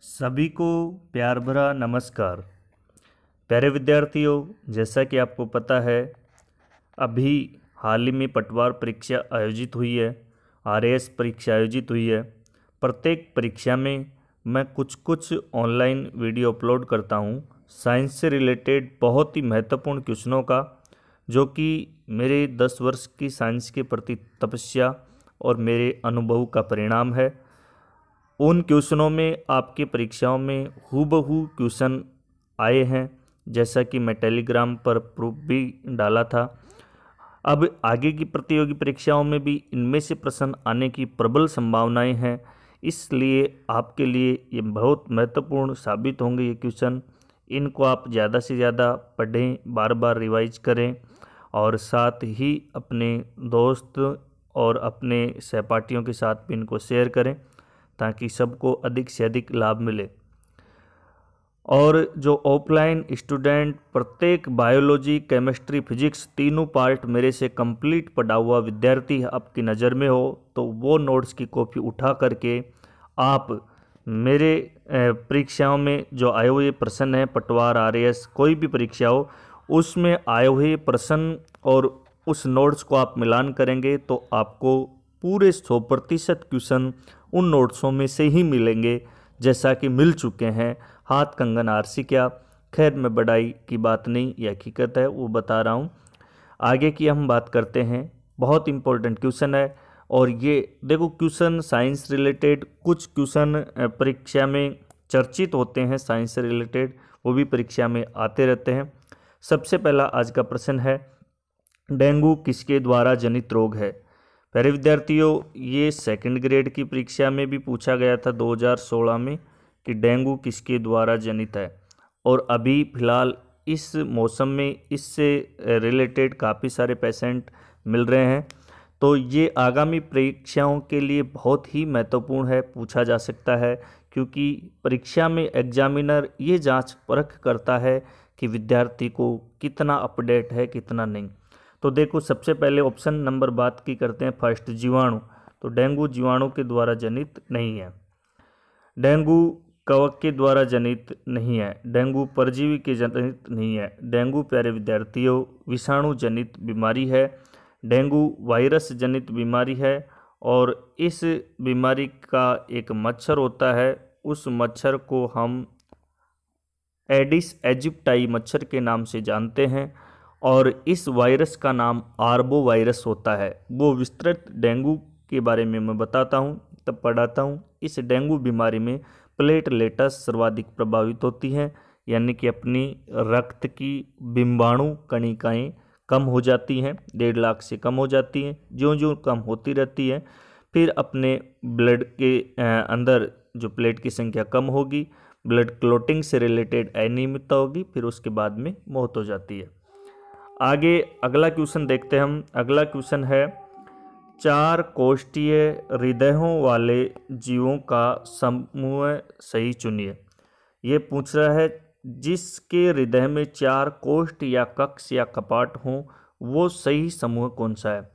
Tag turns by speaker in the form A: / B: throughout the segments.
A: सभी को प्यार भरा नमस्कार। प्यारे विद्यार्थियों, जैसा कि आपको पता है, अभी हाल ही में पटवार परीक्षा आयोजित हुई है, आरएएस परीक्षा आयोजित हुई है। प्रत्येक परीक्षा में मैं कुछ ऑनलाइन वीडियो अपलोड करता हूँ साइंस से रिलेटेड बहुत ही महत्वपूर्ण क्वेश्चनों का, जो कि मेरे 10 वर्ष की साइंस के प्रति तपस्या और मेरे अनुभव का परिणाम है। उन क्वेश्चनों में आपकी परीक्षाओं में हूबहू क्वेश्चन आए हैं, जैसा कि मैं टेलीग्राम पर प्रूफ भी डाला था। अब आगे की प्रतियोगी परीक्षाओं में भी इनमें से प्रश्न आने की प्रबल संभावनाएं हैं, इसलिए आपके लिए ये बहुत महत्वपूर्ण साबित होंगे ये क्वेश्चन। इनको आप ज़्यादा से ज़्यादा पढ़ें, बार बार रिवाइज करें और साथ ही अपने दोस्त और अपने सहपाठियों के साथ भी इनको शेयर करें ताकि सबको अधिक से अधिक लाभ मिले। और जो ऑफलाइन स्टूडेंट प्रत्येक बायोलॉजी, केमिस्ट्री, फिजिक्स तीनों पार्ट मेरे से कंप्लीट पढ़ा हुआ विद्यार्थी आपकी नज़र में हो, तो वो नोट्स की कॉपी उठा करके आप मेरे परीक्षाओं में जो आए हुए प्रश्न हैं, पटवार, आरएएस, कोई भी परीक्षा हो, उसमें आए हुए प्रश्न और उस नोट्स को आप मिलान करेंगे तो आपको पूरे 100% क्वेश्चन उन नोट्सों में से ही मिलेंगे, जैसा कि मिल चुके हैं। हाथ कंगन आरसी क्या, खैर मैं बड़ाई की बात नहीं, ये हकीकत है, वो बता रहा हूँ। आगे की हम बात करते हैं। बहुत इंपॉर्टेंट क्वेश्चन है, और ये देखो क्वेश्चन साइंस रिलेटेड, कुछ क्वेश्चन परीक्षा में चर्चित होते हैं साइंस से रिलेटेड, वो भी परीक्षा में आते रहते हैं। सबसे पहला आज का प्रश्न है, डेंगू किसके द्वारा जनित रोग है? प्यारे विद्यार्थियों, ये सेकंड ग्रेड की परीक्षा में भी पूछा गया था 2016 में कि डेंगू किसके द्वारा जनित है, और अभी फिलहाल इस मौसम में इससे रिलेटेड काफ़ी सारे पेशेंट मिल रहे हैं, तो ये आगामी परीक्षाओं के लिए बहुत ही महत्वपूर्ण है, पूछा जा सकता है, क्योंकि परीक्षा में एग्जामिनर ये जांच परख करता है कि विद्यार्थी को कितना अपडेट है, कितना नहीं। तो देखो, सबसे पहले ऑप्शन नंबर बात की करते हैं फर्स्ट, जीवाणु। तो डेंगू जीवाणु के द्वारा जनित नहीं है। डेंगू कवक के द्वारा जनित नहीं है। डेंगू परजीवी के जनित नहीं है। डेंगू प्यारे विद्यार्थियों विषाणु जनित बीमारी है। डेंगू वायरस जनित बीमारी है, और इस बीमारी का एक मच्छर होता है, उस मच्छर को हम एडिस एजिप्टाई मच्छर के नाम से जानते हैं, और इस वायरस का नाम आर्बो वायरस होता है। वो विस्तृत डेंगू के बारे में मैं बताता हूँ, तब पढ़ाता हूँ। इस डेंगू बीमारी में प्लेटलेट्स सर्वाधिक प्रभावित होती हैं, यानी कि अपनी रक्त की बिंबाणु कणिकाएँ कम हो जाती हैं, 1.5 लाख से कम हो जाती हैं। ज्यों ज्यों कम होती रहती है, फिर अपने ब्लड के अंदर जो प्लेट की संख्या कम होगी, ब्लड क्लोटिंग से रिलेटेड अनियमितता होगी, फिर उसके बाद में मौत हो जाती है। आगे अगला क्वेश्चन देखते हैं हम। अगला क्वेश्चन है, 4 कोष्ठीय हृदयों वाले जीवों का समूह सही चुनिए। ये पूछ रहा है जिसके हृदय में 4 कोष्ठ या कक्ष या कपाट हों, वो सही समूह कौन सा है?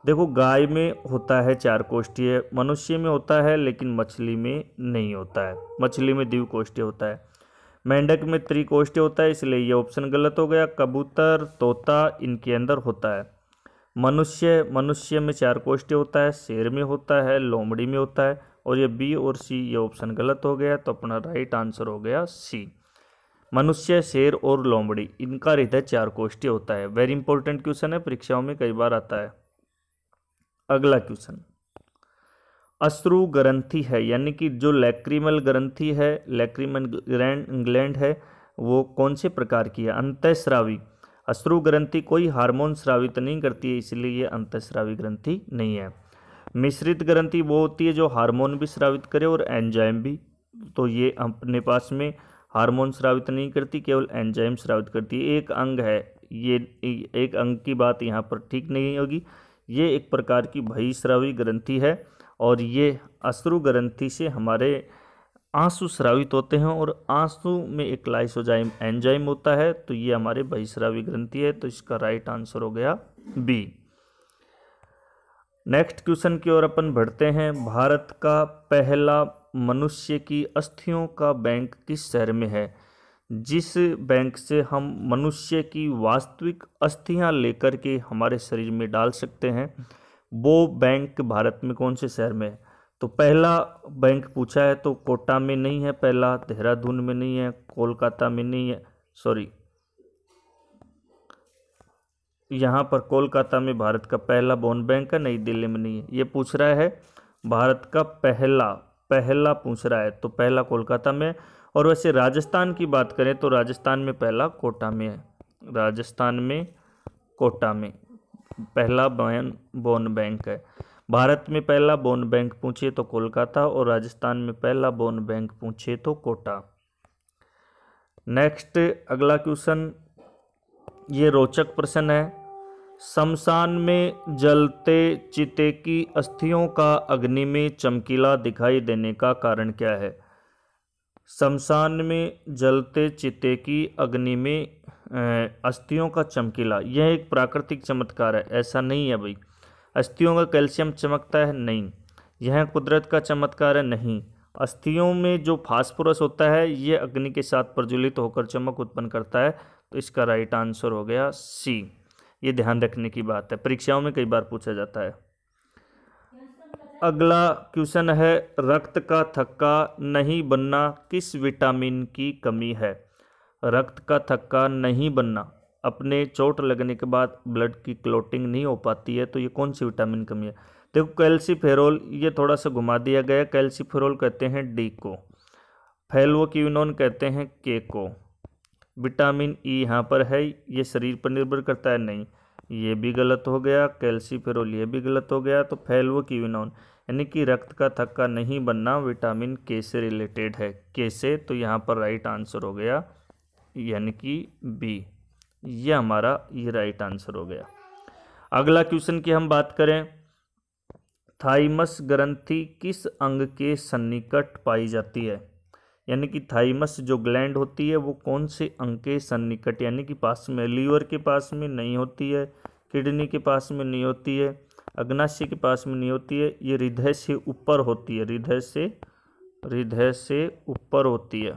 A: देखो, गाय में होता है 4 कोष्ठीय, मनुष्य में होता है, लेकिन मछली में नहीं होता है। मछली में द्विकोष्ठीय होता है। मेंढक में त्रिकोष्ठीय होता है, इसलिए ये ऑप्शन गलत हो गया। कबूतर, तोता इनके अंदर होता है। मनुष्य में 4 कोष्ठीय होता है, शेर में होता है, लोमड़ी में होता है, और ये बी और सी, ये ऑप्शन गलत हो गया, तो अपना राइट आंसर हो गया सी। मनुष्य, शेर और लोमड़ी इनका हृदय 4 कोष्ठीय होता है। वेरी इंपॉर्टेंट क्वेश्चन है, परीक्षाओं में कई बार आता है। अगला क्वेश्चन, अश्रु ग्रंथि है, यानी कि जो लैक्रिमल ग्रंथि है, लैक्रिमल ग्लैंड है, वो कौन से प्रकार की है? अंतःस्रावी। अश्रु ग्रंथि कोई हार्मोन स्रावित नहीं करती है, इसलिए ये अंतःस्रावी ग्रंथि नहीं है। मिश्रित ग्रंथि वो होती है जो हार्मोन भी स्रावित करे और एंजाइम भी, तो ये अपने पास में हार्मोन स्रावित नहीं करती, केवल एंजाइम स्रावित करती है। एक अंग है, ये एक अंग की बात यहाँ पर ठीक नहीं होगी। ये एक प्रकार की बहिस्रावी ग्रंथि है, और ये अश्रु ग्रंथि से हमारे आंसू स्रावित होते हैं, और आंसू में एक लाइसोजाइम एंजाइम होता है, तो ये हमारे बहिस्रावी ग्रंथि है, तो इसका राइट आंसर हो गया बी। नेक्स्ट क्वेश्चन की ओर अपन बढ़ते हैं। भारत का पहला मनुष्य की अस्थियों का बैंक किस शहर में है? जिस बैंक से हम मनुष्य की वास्तविक अस्थियां लेकर के हमारे शरीर में डाल सकते हैं, वो बैंक भारत में कौन से शहर में है? तो पहला बैंक पूछा है तो कोटा में नहीं है, पहला देहरादून में नहीं है, कोलकाता में नहीं है, सॉरी यहाँ पर कोलकाता में भारत का पहला बॉन्ड बैंक है, नई दिल्ली में नहीं है। ये पूछ रहा है भारत का पहला पूछ रहा है, तो पहला कोलकाता में। और वैसे राजस्थान की बात करें तो राजस्थान में पहला कोटा में है, राजस्थान में कोटा में पहला बॉन्ड बैंक है। भारत में पहला बॉन्ड बैंक पूछे तो कोलकाता, और राजस्थान में पहला बॉन्ड बैंक पूछे तो कोटा। नेक्स्ट अगला क्वेश्चन, ये रोचक प्रश्न है। शमशान में जलते चिते की अस्थियों का अग्नि में चमकीला दिखाई देने का कारण क्या है? शमशान में जलते चिते की अग्नि में अस्थियों का चमकीला, यह एक प्राकृतिक चमत्कार है, ऐसा नहीं है भाई। अस्थियों का कैल्शियम चमकता है, नहीं। यह कुदरत का चमत्कार है, नहीं। अस्थियों में जो फास्फोरस होता है ये अग्नि के साथ प्रज्वलित होकर चमक उत्पन्न करता है, तो इसका राइट आंसर हो गया सी। ये ध्यान रखने की बात है, परीक्षाओं में कई बार पूछा जाता है। अगला क्वेश्चन है, रक्त का थक्का नहीं बनना किस विटामिन की कमी है? रक्त का थक्का नहीं बनना, अपने चोट लगने के बाद ब्लड की क्लोटिंग नहीं हो पाती है, तो ये कौन सी विटामिन कमी है? देखो कैल्सीफेरोल, ये थोड़ा सा घुमा दिया गया। कैल्सीफेरोल कहते हैं डी को, फेल्वोक्विनोन कहते हैं के को। विटामिन ई यहाँ पर है, ये शरीर पर निर्भर करता है, नहीं, ये भी गलत हो गया। कैल्सीफेरोल ये भी गलत हो गया। तो फेल्वोक्विनोन यानी कि रक्त का थक्का नहीं बनना विटामिन के से रिलेटेड है, के से, तो यहाँ पर राइट आंसर हो गया यानी कि बी, ये हमारा ये राइट आंसर हो गया। अगला क्वेश्चन की हम बात करें, थाइमस ग्रंथि किस अंग के सन्निकट पाई जाती है? यानी कि थाइमस जो ग्लैंड होती है वो कौन से अंग के सन्निकट यानी कि पास में? लीवर के पास में नहीं होती है, किडनी के पास में नहीं होती है, अग्नाशय के पास में नहीं होती है, ये हृदय से ऊपर होती है, हृदय से ऊपर होती है,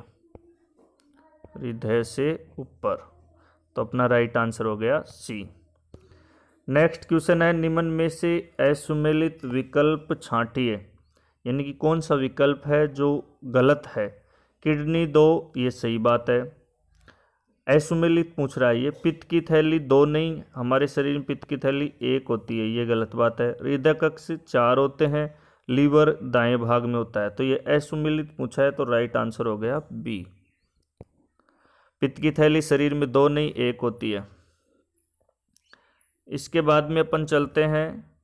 A: हृदय से ऊपर। तो अपना राइट आंसर हो गया सी। नेक्स्ट क्वेश्चन है, निम्न में से असुमेलित विकल्प छांटिए, यानी कि कौन सा विकल्प है जो गलत है? किडनी 2, ये सही बात है। असुमेलित पूछ रहा है ये, पित्त की थैली 2 नहीं, हमारे शरीर में पित्त की थैली 1 होती है, ये गलत बात है। हृदय कक्ष 4 होते हैं, लीवर दाएं भाग में होता है, तो ये असुमेलित पूछा है, तो राइट आंसर हो गया बी। पित्त की थैली शरीर में 2 नहीं 1 होती है। इसके बाद में अपन चलते हैं,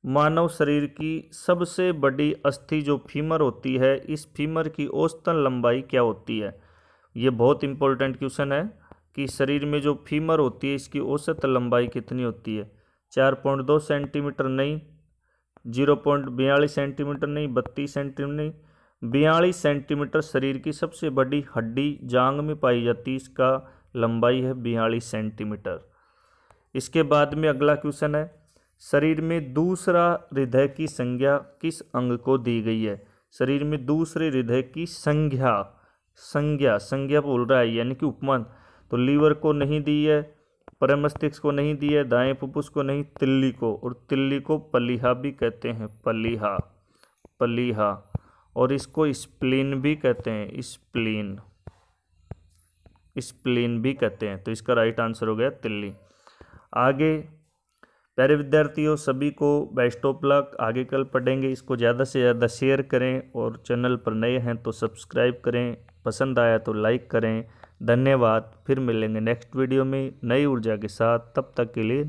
A: मानव शरीर की सबसे बड़ी अस्थि जो फीमर होती है, इस फीमर की औसतन लंबाई क्या होती है? ये बहुत इंपॉर्टेंट क्वेश्चन है कि शरीर में जो फीमर होती है इसकी औसत लंबाई कितनी होती है? 4.2 सेंटीमीटर नहीं, 0.42 सेंटीमीटर नहीं, 32 सेंटीमीटर नहीं, 42 सेंटीमीटर शरीर की सबसे बड़ी हड्डी जांघ में पाई जाती है, इसका लंबाई है 42 सेंटीमीटर। इसके बाद में अगला क्वेश्चन है, शरीर में दूसरा हृदय की संज्ञा किस अंग को दी गई है? शरीर में दूसरे हृदय की संज्ञा बोल रहा है यानी कि उपमान, तो लीवर को नहीं दी है, परमस्तिष्क को नहीं दी है, दाएं फुफ्फुस को नहीं, तिल्ली को, और तिल्ली को पलीहा भी कहते हैं, पलीहा, और इसको स्प्लीन भी कहते हैं, स्प्लीन भी कहते हैं, तो इसका राइट आंसर हो गया तिल्ली। आगे प्यारे विद्यार्थियों सभी को बेस्ट ऑफ लक, आगे कल पढ़ेंगे। इसको ज़्यादा से ज़्यादा शेयर करें, और चैनल पर नए हैं तो सब्सक्राइब करें, पसंद आया तो लाइक करें। धन्यवाद, फिर मिलेंगे नेक्स्ट वीडियो में नई ऊर्जा के साथ, तब तक के लिए